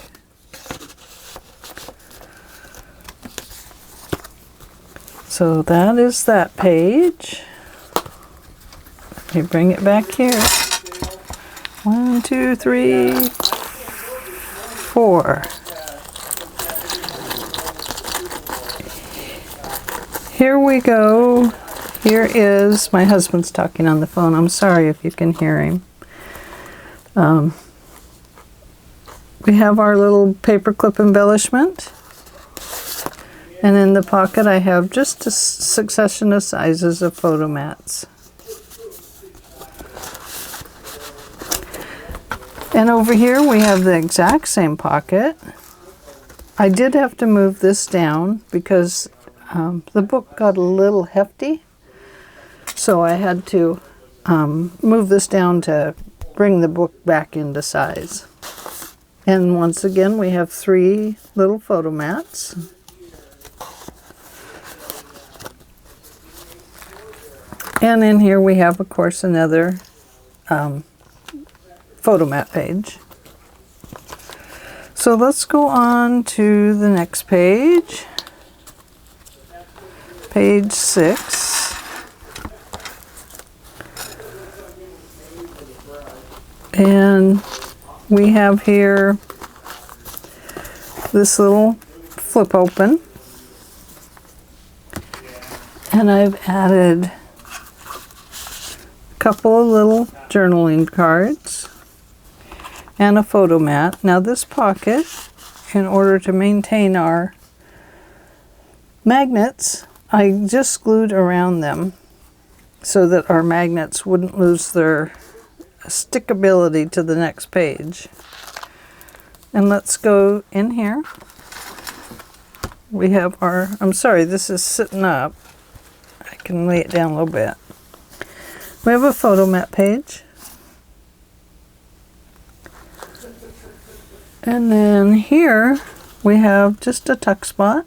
So that is that page. Let me bring it back here. 1, 2, 3, 4. Here we go. Here is, my husband's talking on the phone. I'm sorry if you can hear him. We have our little paperclip embellishment. And in the pocket I have just a succession of sizes of photo mats. And over here we have the exact same pocket. I did have to move this down because the book got a little hefty. So I had to move this down to bring the book back into size. And once again, we have 3 little photo mats. And in here we have, of course, another photo mat page. So let's go on to the next page. Page 6. And we have here this little flip open. And I've added a couple of little journaling cards and a photo mat. Now this pocket, in order to maintain our magnets, I just glued around them so that our magnets wouldn't lose their stickability to the next page. And let's go in here. We have our, I'm sorry, this is sitting up. I can lay it down a little bit. We have a photo mat page. And then here we have just a tuck spot.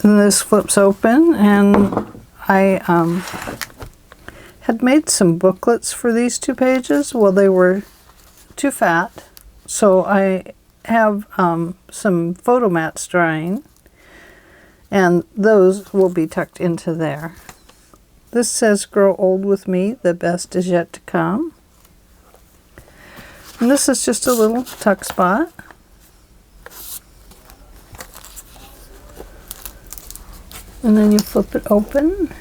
And this flips open, and I had made some booklets for these 2 pages. Well, they were too fat, so I have some photo mats drying, and those will be tucked into there. This says, "Grow old with me, the best is yet to come." And this is just a little tuck spot. And then you flip it open,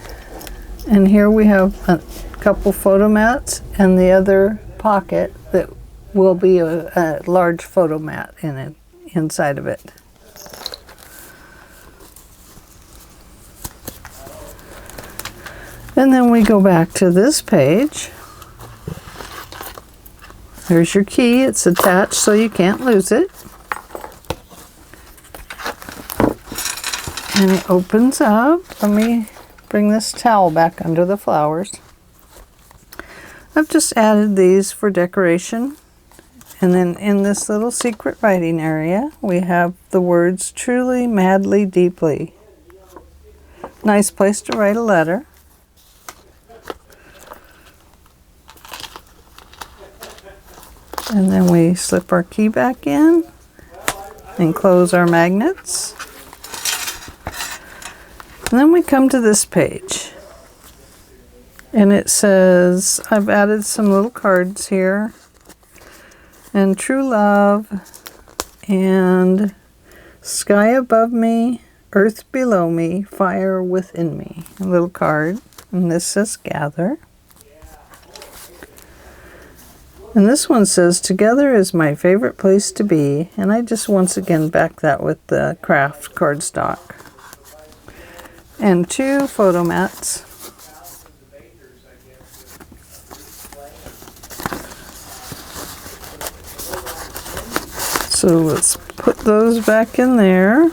and here we have a couple photo mats and the other pocket that will be a large photo mat in it, inside of it. And then we go back to this page. There's your key. It's attached so you can't lose it. And it opens up. Let me bring this towel back under the flowers. I've just added these for decoration. And then in this little secret writing area, we have the words "truly, madly, deeply." Nice place to write a letter. And then we slip our key back in and close our magnets. And then we come to this page, and it says, I've added some little cards here, and "True love," and "Sky above me, earth below me, fire within me." A little card, and this says "Gather." And this one says, "Together is my favorite place to be," and I just once again back that with the craft cardstock. And 2 photo mats. So let's put those back in there.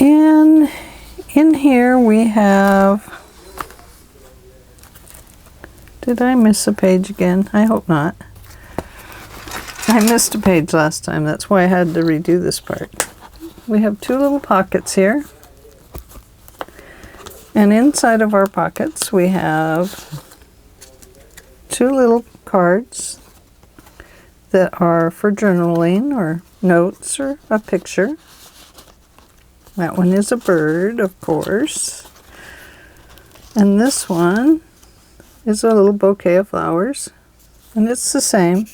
And in here we have, did I miss a page again? I hope not. I missed a page last time. That's why I had to redo this part. We have 2 little pockets here. And inside of our pockets we have 2 little cards that are for journaling or notes or a picture. That one is a bird, of course. And this one is a little bouquet of flowers. And it's the same.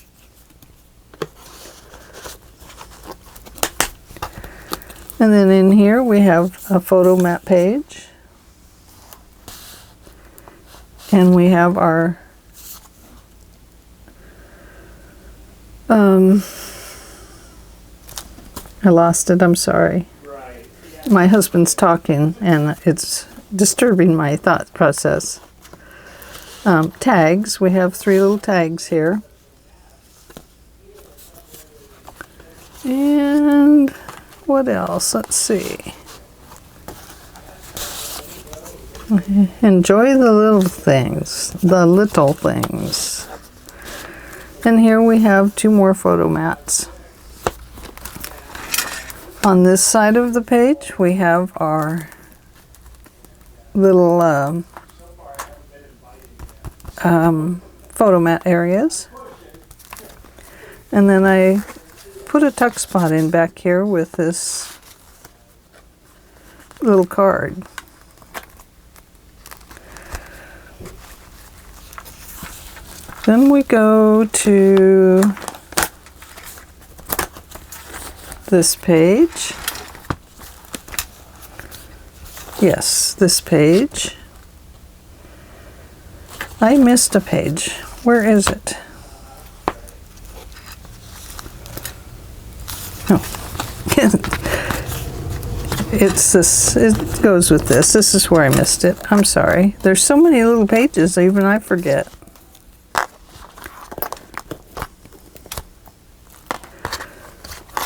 And then in here we have a photo mat page. And we have our I lost it, I'm sorry. My husband's talking and it's disturbing my thought process. Tags. We have 3 little tags here. And what else? Let's see. Enjoy the little things. The little things. And here we have 2 more photo mats. On this side of the page, we have our little photo mat areas. And then I put a tuck spot in back here with this little card. Then we go to this page. Yes, this page. I missed a page. Where is it? Oh. It's this. It goes with this. This is where I missed it. I'm sorry. There's so many little pages, even I forget.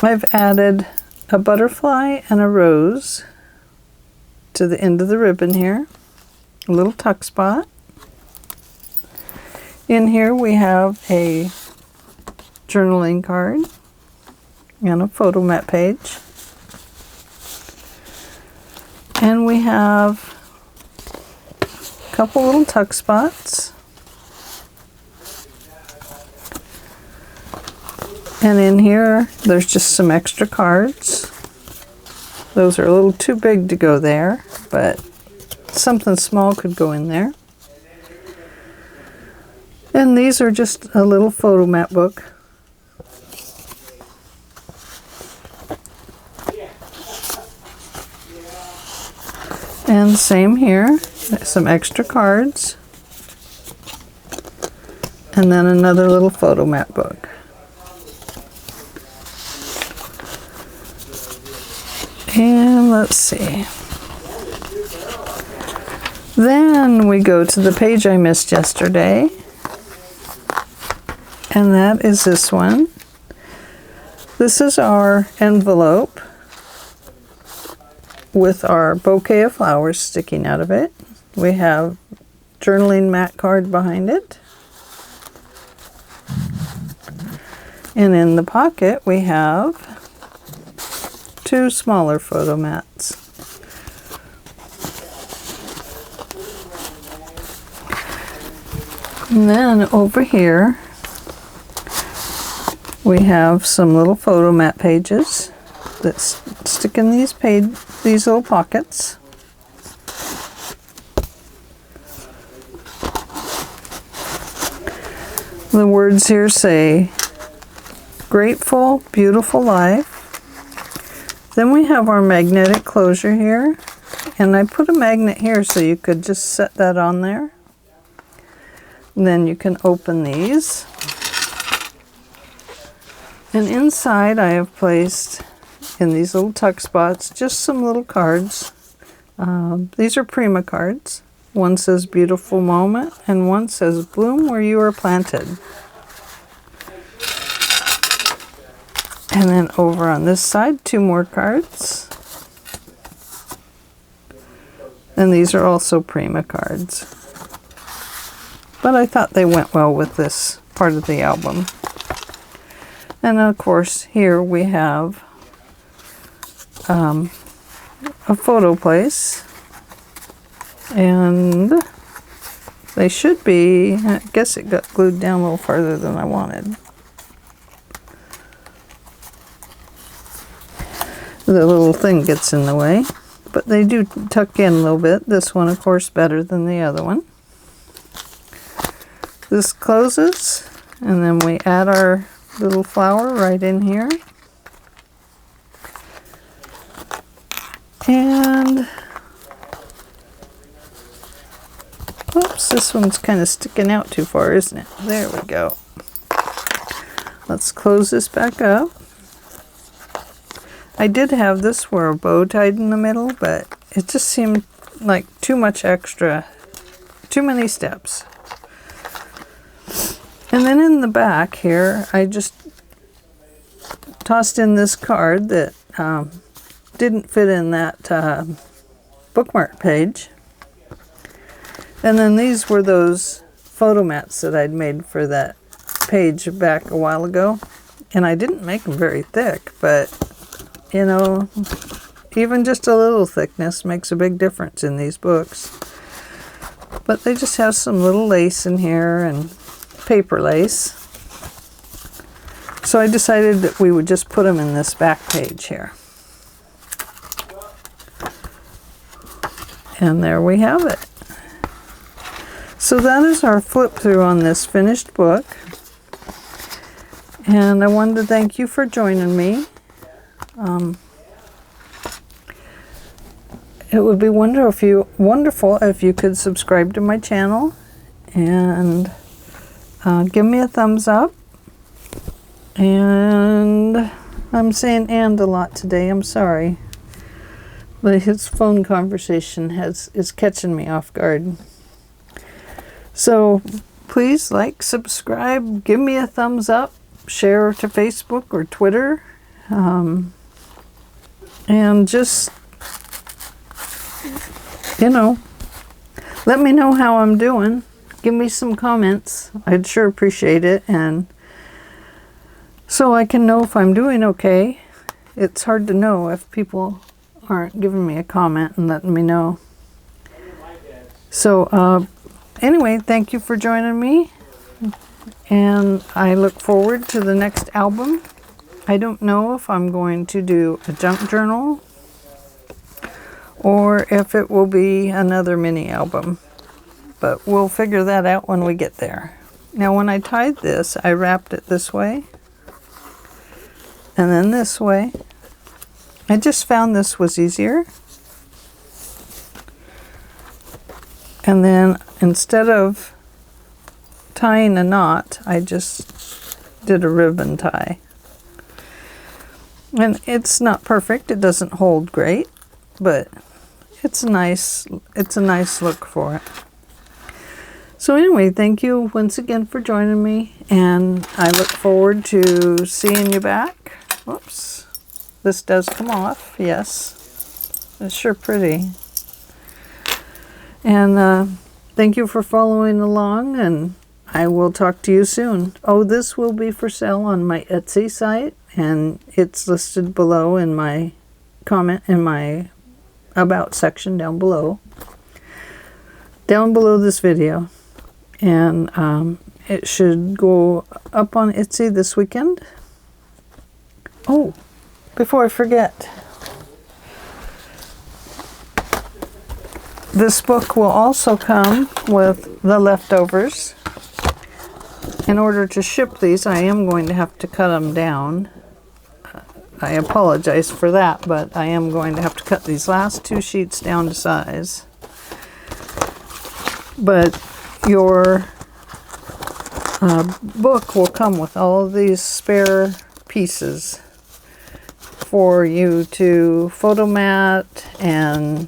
I've added a butterfly and a rose to the end of the ribbon here. A little tuck spot. In here we have a journaling card and a photo mat page. And we have a couple little tuck spots. And in here, there's just some extra cards. Those are a little too big to go there, but something small could go in there. And these are just a little photo mat book. And same here, some extra cards. And then another little photo mat book. And let's see. Then we go to the page I missed yesterday. And that is this one. This is our envelope with our bouquet of flowers sticking out of it. We have journaling mat card behind it. And in the pocket we have 2 smaller photo mats. And then over here we have some little photo mat pages that stick in these little pockets. The words here say, "Grateful, beautiful life." Then we have our magnetic closure here, and I put a magnet here so you could just set that on there. And then you can open these. And inside I have placed, in these little tuck spots, just some little cards. These are Prima cards. One says "Beautiful Moment," and one says "Bloom where you are planted." And then over on this side, 2 more cards. And these are also Prima cards. But I thought they went well with this part of the album. And of course, here we have a photo place. And they should be, I guess it got glued down a little farther than I wanted. The little thing gets in the way, but they do tuck in a little bit. This one, of course, better than the other one. This closes, and then we add our little flower right in here. And, oops, this one's kind of sticking out too far, isn't it? There we go. Let's close this back up. I did have this where a bow tied in the middle, but it just seemed like too much extra, too many steps. And then in the back here, I just tossed in this card that didn't fit in that bookmark page. And then these were those photo mats that I'd made for that page back a while ago. And I didn't make them very thick, but you know, even just a little thickness makes a big difference in these books. But they just have some little lace in here and paper lace. So I decided that we would just put them in this back page here. And there we have it. So that is our flip through on this finished book. And I wanted to thank you for joining me. It would be wonderful if you could subscribe to my channel and give me a thumbs up. And I'm saying "and" a lot today. I'm sorry, but his phone conversation is catching me off guard. So please like, subscribe, give me a thumbs up, share to Facebook or Twitter, and just, you know, let me know how I'm doing. Give me some comments. I'd sure appreciate it, and so I can know if I'm doing okay. It's hard to know if people aren't giving me a comment and letting me know. So anyway, thank you for joining me, and I look forward to the next album. I don't know if I'm going to do a junk journal or if it will be another mini album, but we'll figure that out when we get there. Now when I tied this, I wrapped it this way and then this way. I just found this was easier. And then instead of tying a knot, I just did a ribbon tie. And it's not perfect, it doesn't hold great, but it's a nice look for it. So anyway, thank you once again for joining me, and I look forward to seeing you back. Whoops. This does come off, yes. It's sure pretty. And thank you for following along, and I will talk to you soon. Oh, this will be for sale on my Etsy site, and it's listed below in my comment, in my About section down below this video. And it should go up on Etsy this weekend. Oh, before I forget, this book will also come with the leftovers. In order to ship these, I am going to have to cut them down. I apologize for that, but I am going to have to cut these last 2 sheets down to size. But your book will come with all of these spare pieces for you to photo mat and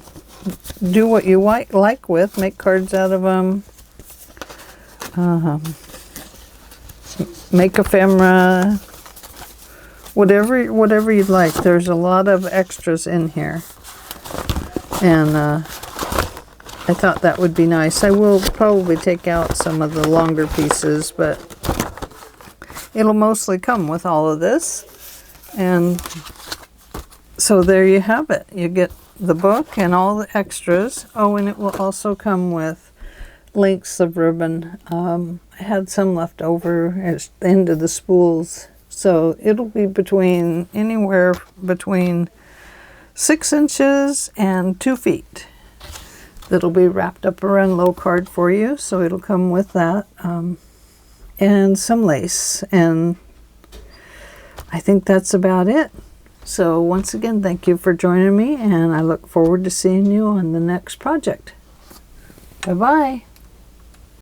do what you like with. Make cards out of them. Make ephemera. Whatever you'd like. There's a lot of extras in here. And I thought that would be nice. I will probably take out some of the longer pieces, but it'll mostly come with all of this. And so there you have it. You get the book and all the extras. Oh, and it will also come with lengths of ribbon. I had some left over at the end of the spools. So it'll be anywhere between 6 inches and 2 feet. That'll be wrapped up around low card for you. So it'll come with that. And some lace. And I think that's about it. So once again, thank you for joining me, and I look forward to seeing you on the next project. Bye-bye.